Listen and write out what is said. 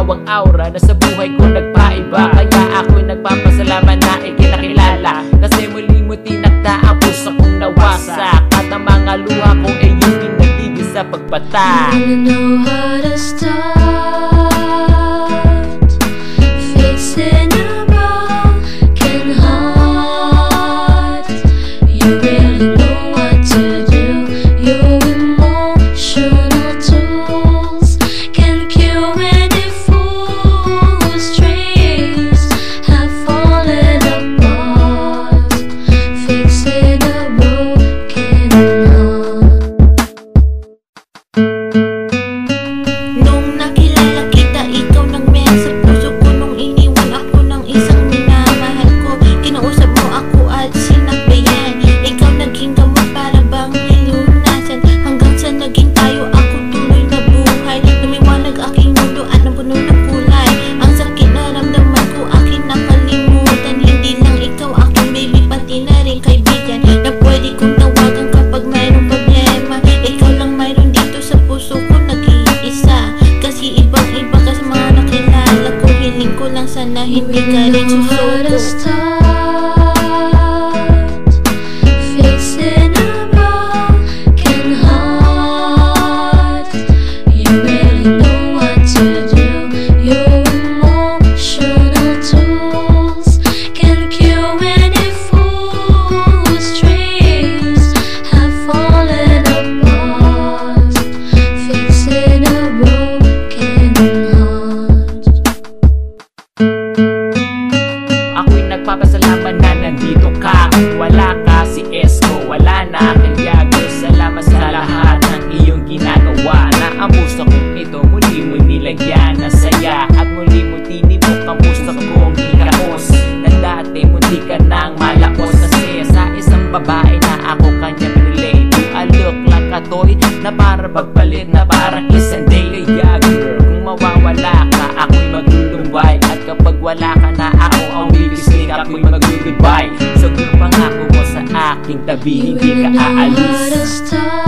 ginhawang aura na sa buhay ko nagpaiba. Kaya ako'y nagpapasalamat na ikinakilala, kasi muli mo tinakda ang puso kong nawasak, at ang mga luha ko ay yung pinabigay sa pagbata. You know how to start fixing a broken heart. You really know what to do. Your emotional tools can cure any fool whose dreams have fallen apart. Fixing a broken heart. Nung nakilala kita, ikaw nang meron sa puso ko. Nung iniwan ako ng isang minamahal ko, kinausap mo ako at sinakbayan. Ikaw naging gamot para bang nilunasan, hanggang sa naging tayo, ako tuloy na buhay. Lumiwanag aking mundo at napuno ng kulay. Ang sakit na ramdaman ko, akin nakalimutan. Hindi lang ikaw aking baby, pati na rin kaibigan na pwede kong tawagan kapag mayroong problema. Ikaw lang mayroon dito sa puso ko, nag-iisa. Kasi ibang-iba ka sa mga nakilala ko. Hiling ko lang sana hindi ka rin susuko. Fixing a broken heart. You really know what to do. Your emotional tools can cure any fool whose dreams have fallen apart. Fixing a broken heart. Ako'y nagpapasalamat na nandito ka. Wala ka, si Esko, wala na. Kaya salamat sa lahat ng iyong ginagawa, na ang puso kong ito muli mo nilagyan ng saya, at muli mo tinibok ang puso kong hikaos, na dati munti ka nang malaos. Kasi sa isang babae na ako kanya pinili, do I look like a toy na para pagpalit, na parang isang day. Kaya girl, kung mawawala ka, ako'y maglulumbay, at kapag wala ka na, ako ang bibisling, ako'y mag-goodbye. So girl, pangako mo sa aking tabi, hindi ka How to aalis. start